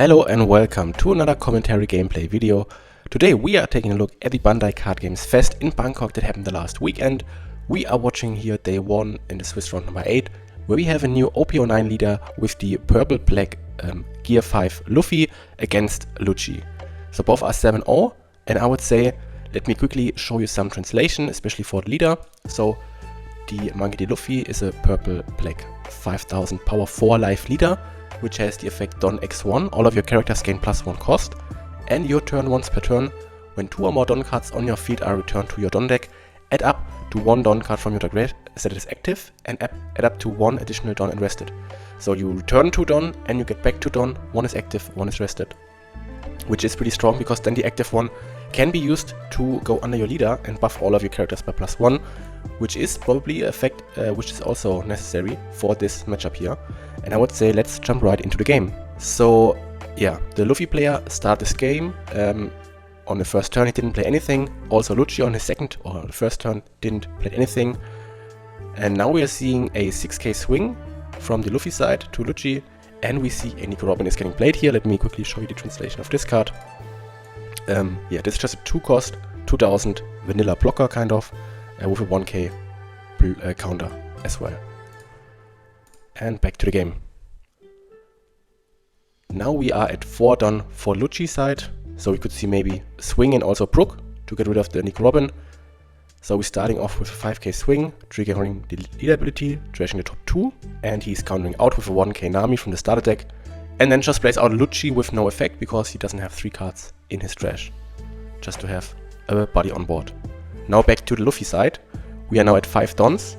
Hello and welcome to another commentary gameplay video. Today we are taking a look at the Bandai Card Games Fest in Bangkok that happened the last weekend. We are watching here day 1 in the Swiss round number 8, where we have a new OP09 leader with the purple-black Gear 5 Luffy against Lucci. So both are 7-0, and I would say, let me quickly show you some translation, especially for the leader. So the Monkey D. Luffy is a purple-black 5000 power 4 life leader, which has the effect Don X1, all of your characters gain +1 cost, and your turn once per turn. When 2 or more Don cards on your field are returned to your Don deck, add up to 1 Don card from your deck that is active, and add up to 1 additional Don and rested. So you return 2 Don, and you get back 2 Don, 1 is active, 1 is rested. Which is pretty strong, because then the active one can be used to go under your leader and buff all of your characters by +1, which is probably an effect which is also necessary for this matchup here. And I would say let's jump right into the game. So yeah, the Luffy player started this game. On the first turn he didn't play anything. Also Lucci on his second or the first turn didn't play anything. And now we are seeing a 6k swing from the Luffy side to Lucci. And we see a Nico Robin is getting played here. Let me quickly show you the translation of this card. Yeah, this is just a 2 cost, 2000 vanilla blocker kind of, with a 1k counter as well. And back to the game. Now we are at 4 Don for Lucci side, so we could see maybe swing and also Brook to get rid of the Nico Robin. So we're starting off with a 5k swing, triggering the leader ability, trashing the top 2, and he's countering out with a 1k Nami from the starter deck, and then just plays out Lucci with no effect because he doesn't have 3 cards in his trash, just to have a body on board. Now back to the Luffy side. We are now at 5 Dons,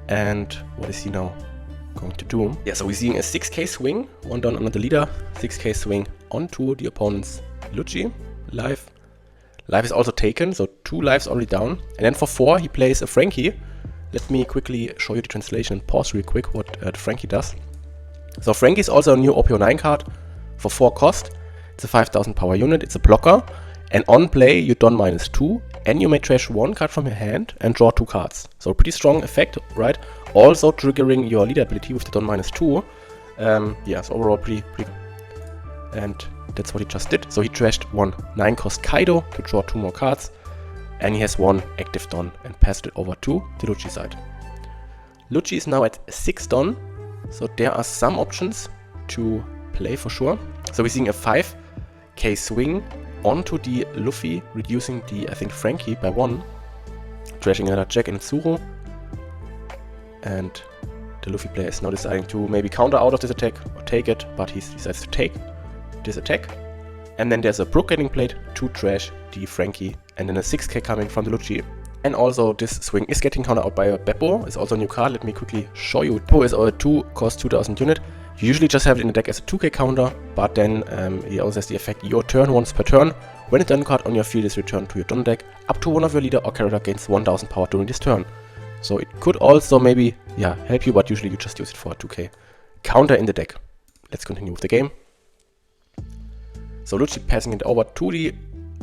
and what is he now going to do? Yeah, so we're seeing a 6k swing, 1 Don under the leader, 6k swing onto the opponent's Lucci. Life is also taken, so 2 lives already down. And then for 4 he plays a Frankie. Let me quickly show you the translation and pause real quick what the Frankie does. So Frankie is also a new OP09 card for 4 cost. It's a 5000 power unit, it's a blocker. And on play you Don -2, and you may trash 1 card from your hand and draw 2 cards. So pretty strong effect, right? Also triggering your leader ability with the Don -2. Yeah, so overall pretty good. And that's what he just did. So he trashed 1 9 cost Kaido to draw 2 more cards, and he has 1 active Don and passed it over to the Lucci side. Lucci is now at 6 Don, so there are some options to play for sure. So we're seeing a 5k swing onto the Luffy, reducing the, I think, Frankie by 1, trashing another Jack and Tsuru, and the Luffy player is now deciding to maybe counter out of this attack or take it, but he decides to take this attack. And then there's a Brook getting played to trash the Frankie, and then a 6k coming from the Lucci. And also this swing is getting countered out by a Beppo. It's also a new card. Let me quickly show you. Beppo is a 2 cost 2000 unit. You usually just have it in the deck as a 2k counter, but then he also has the effect your turn once per turn. When a Don card on your field is returned to your Don deck, up to 1 of your leader or character gains 1000 power during this turn. So it could also maybe, yeah, help you, but usually you just use it for a 2k counter in the deck. Let's continue with the game. So Lucci passing it over to the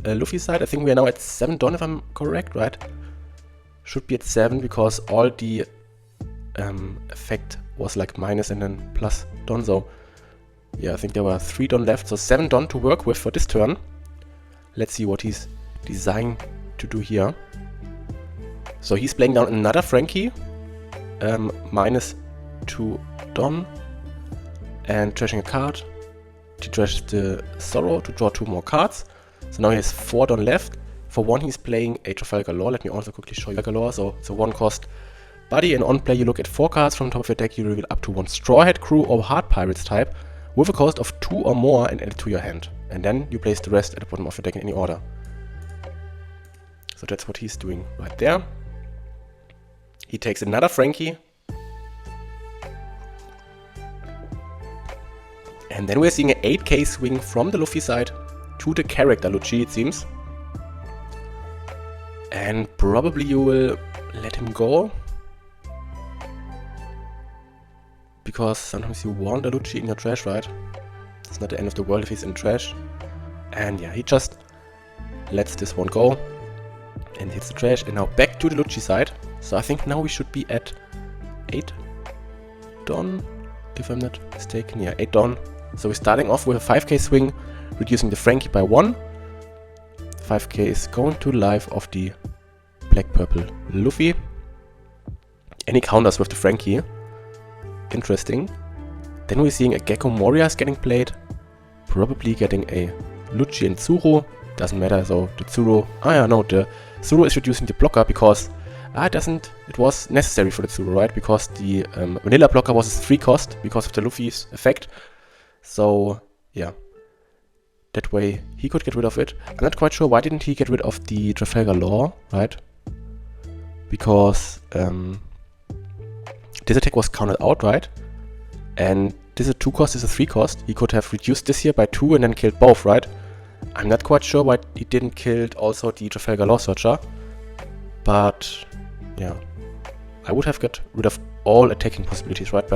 Luffy side. I think we are now at 7 Don if I'm correct, right? Should be at 7 because all the effect was like minus and then plus Don. So yeah, I think there were 3 Don left. So 7 Don to work with for this turn. Let's see what he's designing to do here. So he's playing down another Frankie, -2 Don, and trashing a card. He trashes the Sorrow to draw 2 more cards. So now he has 4 Don left. For 1 he's playing a Trafalgar Law. Let me also quickly show you Trafalgar Law. So it's a 1 cost buddy, and on play you look at 4 cards from the top of your deck. You reveal up to 1 Straw Hat Crew or Hard Pirates type with a cost of 2 or more and add it to your hand. And then you place the rest at the bottom of your deck in any order. So that's what he's doing right there. He takes another Frankie. And then we're seeing an 8k swing from the Luffy side to the character Lucci, it seems. And probably you will let him go, because sometimes you want a Lucci in your trash, right? It's not the end of the world if he's in trash. And yeah, he just lets this one go and hits the trash. And now back to the Lucci side. So I think now we should be at 8 Don, if I'm not mistaken. Yeah, 8 Don. So we're starting off with a 5k swing, reducing the Frankie by 1. 5k is going to the life of the black-purple Luffy. Any counters with the Frankie. Interesting. Then we're seeing a Gecko Morias getting played. Probably getting a Lucci and Tsuru. Doesn't matter, so the Tsuru... the Tsuru is reducing the blocker because... it was necessary for the Tsuru, right? Because the vanilla blocker was a 3 cost because of the Luffy's effect. So, yeah. That way he could get rid of it. I'm not quite sure why didn't he get rid of the Trafalgar Law, right? Because this attack was counted out, right? And this is a 2 cost, this is a 3 cost. He could have reduced this here by 2 and then killed both, right? I'm not quite sure why he didn't kill also the Trafalgar Law Searcher. But, yeah. I would have got rid of all attacking possibilities, right?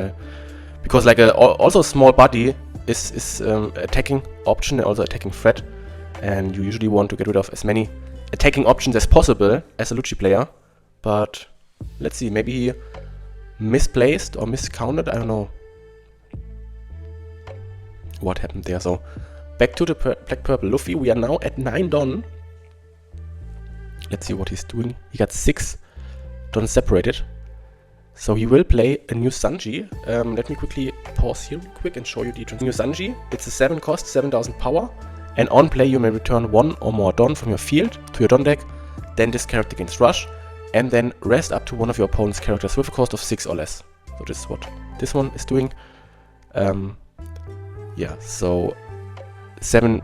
Because like also a small body is attacking option and also attacking threat. And you usually want to get rid of as many attacking options as possible as a Lucci player. But let's see, maybe he misplaced or miscounted, I don't know what happened there. So back to the black-purple Luffy, we are now at 9 Don. Let's see what he's doing. He got 6 Don separated. So he will play a new Sanji. Let me quickly pause here real quick and show you the new Sanji. It's a 7 cost, 7000 power. And on play you may return 1 or more Don from your field to your Don deck. Then this character gains Rush. And then rest up to one of your opponent's characters with a cost of 6 or less. So this is what this one is doing. Yeah, so 7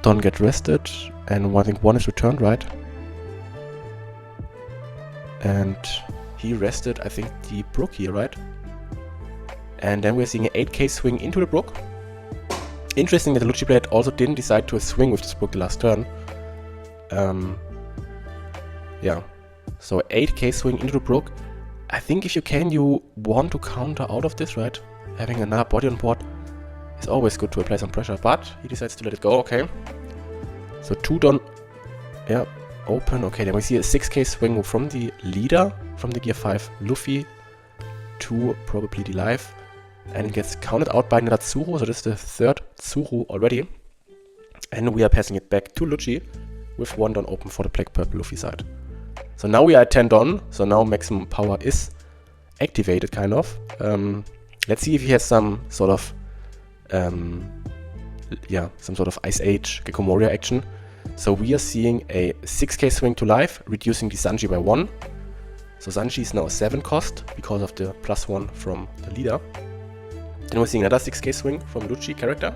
don't get rested, and I think 1 is returned, right? And he rested, I think, the Brook here, right? And then we're seeing an 8k swing into the Brook. Interesting that the Lucci player also didn't decide to swing with this Brook the last turn. Yeah. So 8k swing into the Brook. I think if you can, you want to counter out of this, right? Having another body on board is always good to apply some pressure, but he decides to let it go, okay. So 2 Don, yeah, open, okay. Then we see a 6k swing from the leader, from the Gear 5 Luffy to probably the life. And it gets counted out by another Tsuru, so this is the 3rd Tsuru already. And we are passing it back to Lucci with 1 Don open for the black-purple Luffy side. So now we are at 10 Don, so now maximum power is activated, kind of. Let's see if he has some sort of, Ice Age Gecko Moria action. So we are seeing a 6k swing to life, reducing the Sanji by 1. So Sanji is now a 7 cost because of the +1 from the leader. Then we're seeing another 6k swing from Lucci character.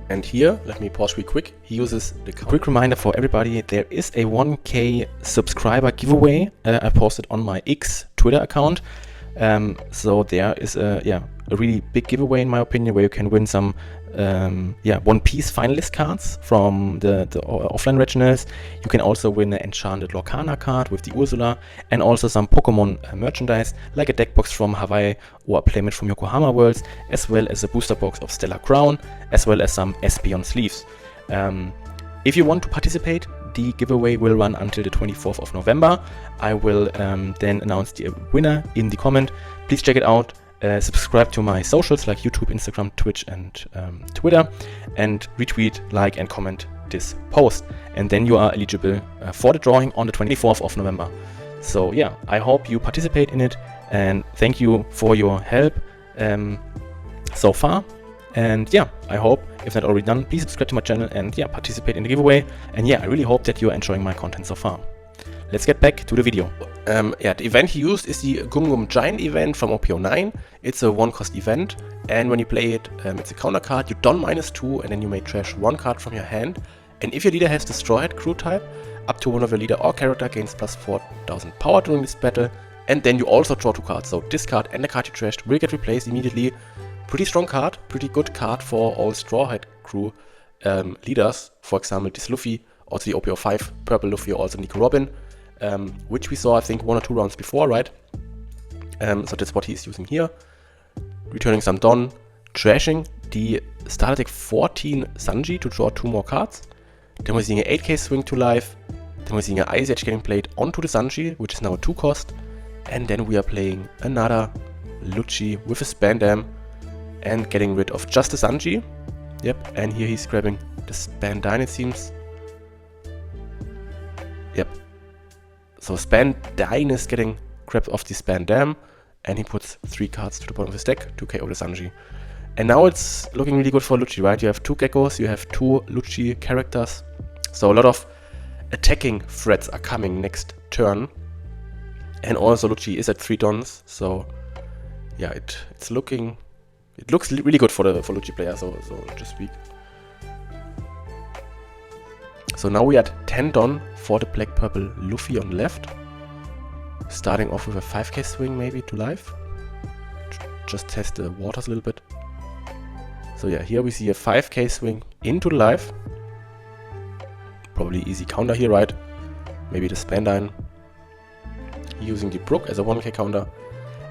And here, let me pause real quick, he uses the counter. Quick reminder for everybody, there is a 1k subscriber giveaway I posted on my X Twitter account. So there is a really big giveaway in my opinion, where you can win some One Piece finalist cards from the offline regionals. You can also win an enchanted Lorcana card with the Ursula, and also some Pokemon merchandise like a deck box from Hawaii or a playmat from Yokohama Worlds, as well as a booster box of Stellar Crown, as well as some Espeon sleeves. If you want to participate, the giveaway will run until the 24th of November. I will then announce the winner in the comment. Please check it out. Subscribe to my socials like YouTube, Instagram, Twitch, and Twitter, and retweet, like, and comment this post. And then you are eligible for the drawing on the 24th of November. So yeah, I hope you participate in it, and thank you for your help so far. And yeah, I hope, if not already done, please subscribe to my channel and yeah, participate in the giveaway. And yeah, I really hope that you are enjoying my content so far. Let's get back to the video. The event he used is the Gum Gum Giant event from OP09. It's a 1-cost event, and when you play it, it's a counter card. You don -2, and then you may trash 1 card from your hand. And if your leader has Destroyed crew type, up to one of your leader or character gains +4000 power during this battle. And then you also draw 2 cards. So this card and the card you trashed will get replaced immediately. Pretty strong card, pretty good card for all Straw Hat crew leaders. For example, this Luffy, also the OP05 purple Luffy, also Nico Robin. Which we saw, I think, 1 or 2 rounds before, right? So that's what he's using here. Returning some Don, trashing the starter deck 14 Sanji to draw 2 more cards. Then we're seeing an 8k swing to life. Then we're seeing an Ice Age getting played onto the Sanji, which is now a 2 cost. And then we are playing another Lucci with a Spandam. and getting rid of just the Sanji. Yep, and here he's grabbing the Bandai, it seems. Yep. So Bandai is getting grabbed off the Bandam, and he puts 3 cards to the bottom of his deck to KO the Sanji. And now it's looking really good for Lucci, right? You have 2 geckos, you have 2 Lucci characters. So a lot of attacking threats are coming next turn. And also Lucci is at 3 dons, so yeah, it looks really good for Lucci player, so to speak. So now we are at 10 don for the black purple Luffy on the left. Starting off with a 5k swing maybe to life. Just test the waters a little bit. So yeah, here we see a 5k swing into the life. Probably easy counter here, right? Maybe the Bandai using the Brook as a 1k counter.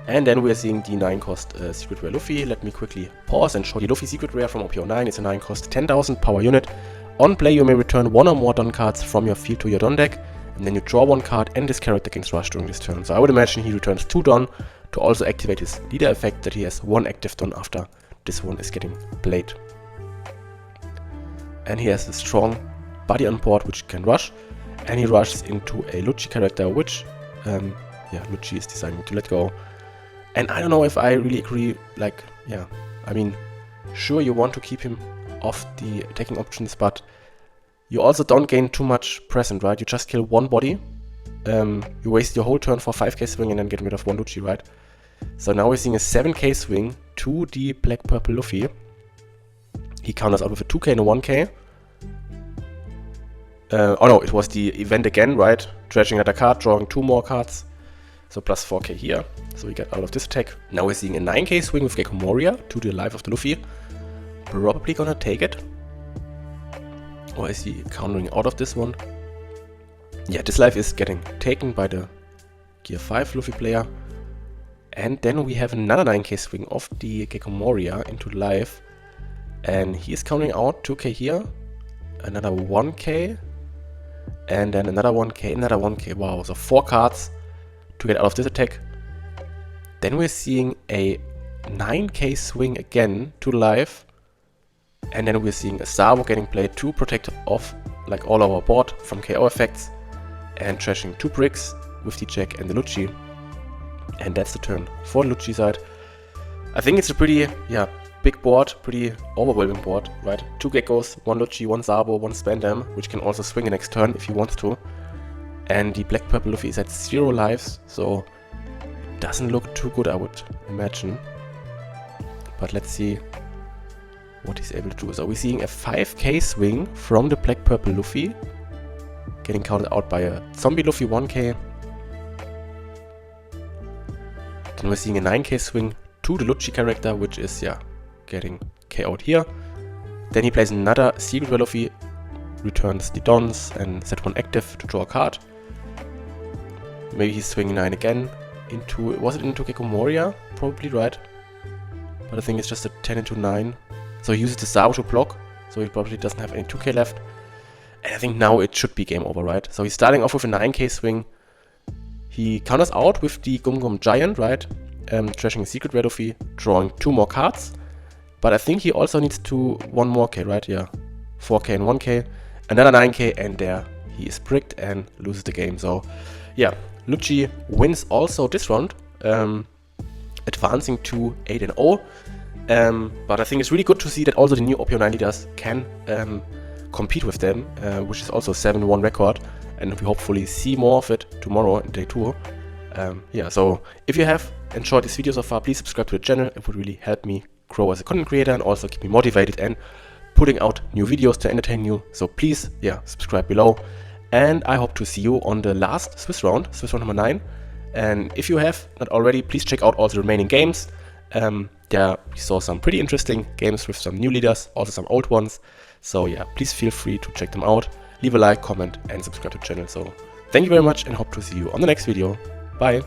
And then we're seeing the 9 cost secret rare Luffy. Let me quickly pause and show the Luffy secret rare from OP09. It's a 9 cost 10,000 power unit. On play you may return 1 or more don cards from your field to your don deck. And then you draw 1 card and this character gains rush during this turn. So I would imagine he returns 2 don to also activate his leader effect that he has 1 active don after this one is getting played. And he has a strong body on board which can rush. And he rushes into a Lucci character which, Lucci is deciding to let go. And I don't know if I really agree, like, yeah, I mean, sure you want to keep him off the attacking options, but you also don't gain too much present, right? You just kill 1 body, you waste your whole turn for 5k swing and then get rid of 1 Lucci, right? So now we're seeing a 7k swing to the black purple Luffy. He counters out with a 2k and a 1k. Oh no, it was the event again, right? Dredging another card, drawing 2 more cards. So plus 4k here. So we get out of this attack. Now we're seeing a 9k swing with Gecko Moria to the life of the Luffy. Probably gonna take it. Or is he countering out of this one? Yeah, this life is getting taken by the Gear 5 Luffy player. And then we have another 9k swing of the Gecko Moria into life. And he is countering out 2k here. Another 1k. And then another 1k, another 1k. Wow, so 4 cards to get out of this attack. Then we're seeing a 9k swing again to life. And then we're seeing a Sabo getting played to protect off like all our board from KO effects. And trashing 2 bricks with the Jack and the Lucci. And that's the turn for the Lucci side. I think it's a pretty, big board, pretty overwhelming board, right? 2 geckos, 1 Lucci, 1 Sabo, 1 Bandai, which can also swing the next turn if he wants to. And the black purple Luffy is at 0 lives, so it doesn't look too good, I would imagine. But let's see what he's able to do. So we're seeing a 5k swing from the black purple Luffy, getting counted out by a zombie Luffy 1k. Then we're seeing a 9k swing to the Lucci character, which is, getting KO'd here. Then he plays another secret rare Luffy, returns the dons and set 1 active to draw a card. Maybe he's swinging 9 again into, was it into Gecko Moria? Probably, right? But I think it's just a 10 into 9. So he uses the Sabo to block, so he probably doesn't have any 2k left. And I think now it should be game over, right? So he's starting off with a 9k swing. He counters out with the Gum Gum Giant, right? Trashing a secret rare Luffy, drawing 2 more cards. But I think he also needs to 1 more k, right? Yeah, 4k and 1k. Another 9k, and there he is bricked and loses the game. So yeah, Lucci wins also this round, advancing to 8-0. But I think it's really good to see that also the new OP09 leaders can compete with them, which is also a 7-1 record. And we hopefully see more of it tomorrow in day 2. So if you have enjoyed this video so far, please subscribe to the channel. It would really help me grow as a content creator and also keep me motivated and putting out new videos to entertain you. So please, subscribe below. And I hope to see you on the last Swiss round number 9. And if you have not already, please check out all the remaining games. We saw some pretty interesting games with some new leaders, also some old ones. So please feel free to check them out. Leave a like, comment, and subscribe to the channel. So thank you very much and hope to see you on the next video. Bye!